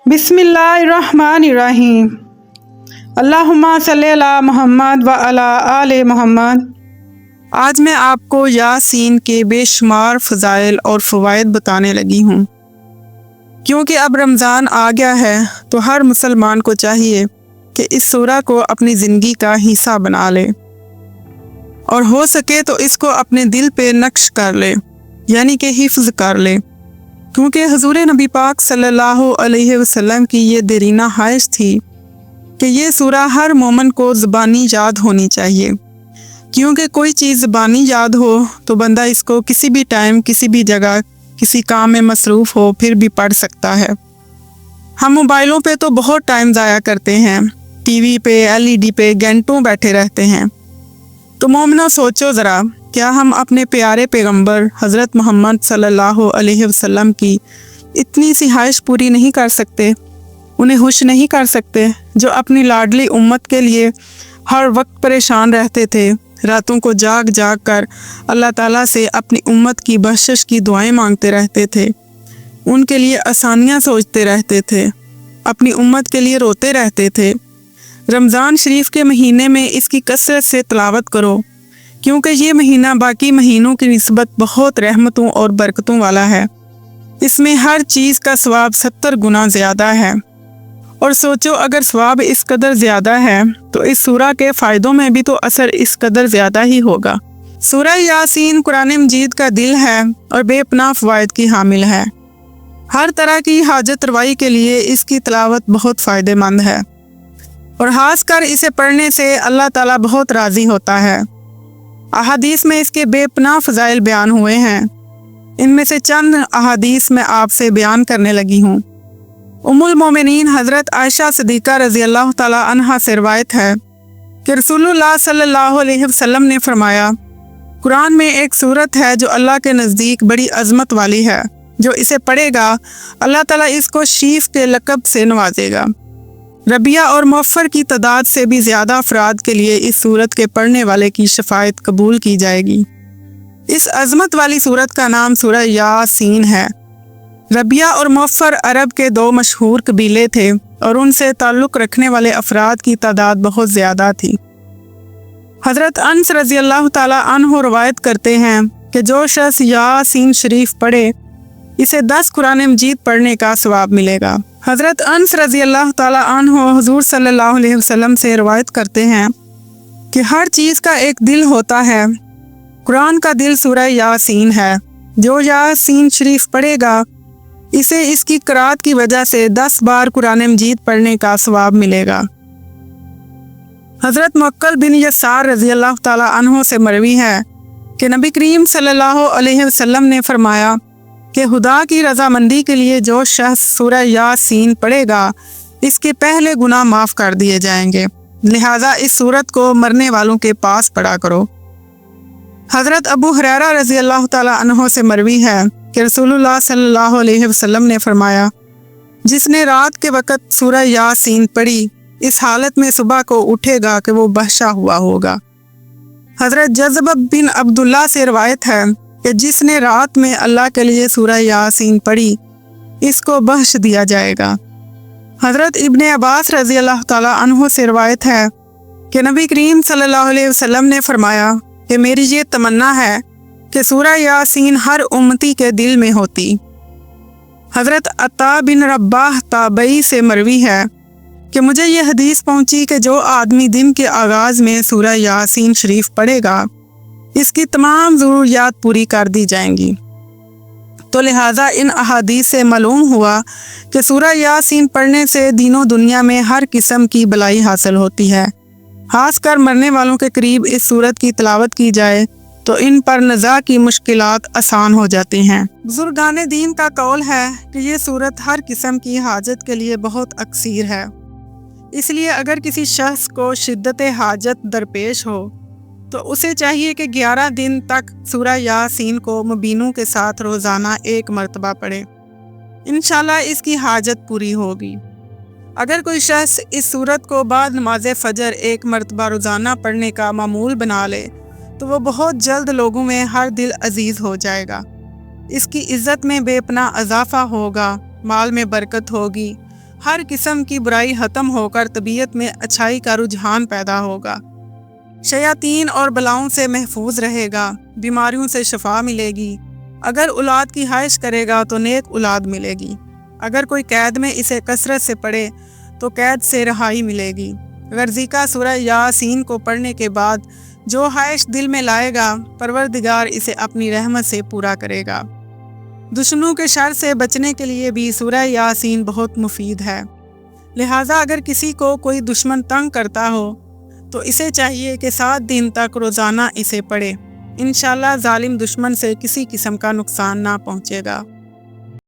बिस्मिल्लाहिर्रहमानिर्रहीम। अल्लाहुम्मा सल्ली अला मुहम्मद व अला आले मुहम्मद। आज मैं आपको यासीन के बेशुमार फ़ज़ाइल और फ़वाइद बताने लगी हूँ। क्योंकि अब रमज़ान आ गया है तो हर मुसलमान को चाहिए कि इस सूरा को अपनी ज़िंदगी का हिस्सा बना ले और हो सके तो इसको अपने दिल पे नक्श कर ले, यानी कि हिफ्ज़ कर ले। क्योंकि हुज़ूर नबी पाक सल्लल्लाहु अलैहि वसल्लम की ये देरीना ख्वाहिश थी कि ये सूरा हर मोमिन को ज़बानी याद होनी चाहिए। क्योंकि कोई चीज़ ज़बानी याद हो तो बंदा इसको किसी भी टाइम, किसी भी जगह, किसी काम में मसरूफ़ हो फिर भी पढ़ सकता है। हम मोबाइलों पे तो बहुत टाइम ज़ाया करते हैं, टीवी पे, एलईडी पे घंटों बैठे रहते हैं। तो मोमिनो सोचो ज़रा, क्या हम अपने प्यारे पैगंबर हज़रत मोहम्मद सल्लल्लाहु अलैहि वसल्लम की इतनी सी ख्वाहिश पूरी नहीं कर सकते, उन्हें खुश नहीं कर सकते, जो अपनी लाडली उम्मत के लिए हर वक्त परेशान रहते थे, रातों को जाग जाग कर अल्लाह ताला से अपनी उम्मत की बख्शिश की दुआएं मांगते रहते थे, उनके लिए आसानियां सोचते रहते थे, अपनी उम्मत के लिए रोते रहते थे। रमज़ान शरीफ के महीने में इसकी कसरत से तिलावत करो, क्योंकि ये महीना बाकी महीनों की निस्बत बहुत रहमतों और बरकतों वाला है। इसमें हर चीज़ का सवाब 70 गुना ज़्यादा है। और सोचो, अगर सवाब इस कदर ज़्यादा है तो इस सूरा के फ़ायदों में भी तो असर इस कदर ज़्यादा ही होगा। सूरा यासीन कुरान मजीद का दिल है और बेपनाह फ़वाइद की हामिल है। हर तरह की हाजत रवाई के लिए इसकी तिलावत बहुत फ़ायदेमंद है और ख़ास कर इसे पढ़ने से अल्लाह ताला बहुत राज़ी होता है। अहादीस में इसके बेपनाह फ़ज़ाइल बयान हुए हैं। इनमें से चंद अहादीस मैं आपसे बयान करने लगी हूँ। उम्मुल मोमिनीन हज़रत आयशा सिद्दीक़ा रज़ी अल्लाह ताला अन्हा से रिवायत है कि रसूलुल्लाह सल्लल्लाहु अलैहि वसल्लम ने फरमाया, कुरान में एक सूरत है जो अल्लाह के नज़दीक बड़ी अज़मत वाली है, जो इसे पढ़ेगा अल्लाह ताला इसको शीफ के लक़ब से नवाजेगा। रबिया और मुअफ़्फ़र की तादाद से भी ज़्यादा अफराद के लिए इस सूरत के पढ़ने वाले की शफ़ाअत कबूल की जाएगी। इस अज़मत वाली सूरत का नाम सूरह यासीन है। रबिया और मुअफ़्फ़र अरब के दो मशहूर कबीले थे और उनसे ताल्लुक़ रखने वाले अफराद की तादाद बहुत ज़्यादा थी। हज़रत अनस रज़ी अल्लाह ताला अन्हु रवायत करते हैं कि जो शख्स यासीन शरीफ पढ़े, इसे 10 कुरान मजीद पढ़ने का सवाब मिलेगा। हज़रत अनस रज़ी अल्लाह ताला अन्हु हुज़ूर सल्लल्लाहु अलैहि वसल्लम से रवायत करते हैं कि हर चीज़ का एक दिल होता है, कुरान का दिल सूरह यासीन है। जो यासीन शरीफ पढ़ेगा, इसे इसकी क़राअत की वजह से 10 बार कुरान मजीद पढ़ने का सवाब मिलेगा। हज़रत मुअक्किल बिन यसार रज़ी अल्लाह ताला अन्हु से मरवी है कि नबी करीम सल्लल्लाहु अलैहि वसल्लम ने फरमाया कि खुदा की रज़ामंदी के लिए जो शख्स सूरह यासीन पढ़ेगा, इसके पहले गुनाह माफ़ कर दिए जाएंगे। लिहाजा इस सूरत को मरने वालों के पास पढ़ा करो। हज़रत अबू हुरैरा रज़ी अल्लाह ताला अन्हु से मरवी है कि रसूलुल्लाह सल्लल्लाहु अलैहि वसल्लम ने फरमाया, जिसने रात के वक़्त सूरह यासीन पढ़ी, इस हालत में सुबह को उठेगा कि वो बख्शा हुआ होगा। हज़रत जज़ब बिन अब्दुल्ला से रवायत है कि जिसने रात में अल्लाह के लिए सूरह यासीन पढ़ी, इसको बख्श दिया जाएगा। हज़रत इब्ने अब्बास रज़ी अल्लाह ताला अन्हु से रवायत है कि नबी करीम सल्लल्लाहु अलैहि वसल्लम ने फरमाया कि मेरी ये तमन्ना है कि सूरह यासीन हर उम्मती के दिल में होती। हज़रत अता बिन रब्बाह ताबई से मरवी है कि मुझे ये हदीस पहुँची कि जो आदमी दिन के आगाज़ में सूरह यासीन शरीफ पढ़ेगा, इसकी तमाम ज़रूरियात पूरी कर दी जाएंगी। तो लिहाजा इन अहादीस से मालूम हुआ कि सूरह यासीन पढ़ने से दीनों दुनिया में हर किस्म की भलाई हासिल होती है। खासकर मरने वालों के करीब इस सूरत की तिलावत की जाए तो इन पर नज़ा की मुश्किलात आसान हो जाती हैं। बुजुर्गान दीन का कौल है कि ये सूरत हर किस्म की हाजत के लिए बहुत अक्सीर है। इसलिए अगर किसी शख्स को शिद्दत हाजत दरपेश हो तो उसे चाहिए कि 11 दिन तक सूरह यासीन को मुबीनों के साथ रोज़ाना एक मरतबा पढ़े। इंशाल्लाह इसकी हाजत पूरी होगी। अगर कोई शख्स इस सूरत को बाद नमाज फ़जर एक मरतबा रोज़ाना पढ़ने का मामूल बना ले तो वो बहुत जल्द लोगों में हर दिल अजीज़ हो जाएगा। इसकी इज़्ज़त में बेपनाह इजाफ़ा होगा, माल में बरकत होगी ہر قسم کی برائی ختم ہو کر طبیعت میں اچھائی کا رجحان پیدا ہوگا۔ شیاطین اور بلاؤں سے محفوظ رہے گا، بیماریوں سے شفا ملے گی۔ اگر اولاد کی خواہش کرے گا تو نیک اولاد ملے گی۔ اگر کوئی قید میں اسے کثرت سے پڑھے تو قید سے رہائی ملے گی۔ غرضیکہ سورہ یاسین کو پڑھنے کے بعد جو خواہش دل میں لائے گا، پروردگار اسے اپنی رحمت سے پورا کرے گا۔ دشمنوں کے شر سے بچنے کے لیے بھی سورہ یاسین بہت مفید ہے۔ لہٰذا اگر کسی کو کوئی دشمن تنگ کرتا ہو تو اسے چاہیے کہ 7 دن تک روزانہ اسے پڑھے۔ انشاءاللہ ظالم دشمن سے کسی قسم کا نقصان نہ پہنچے گا۔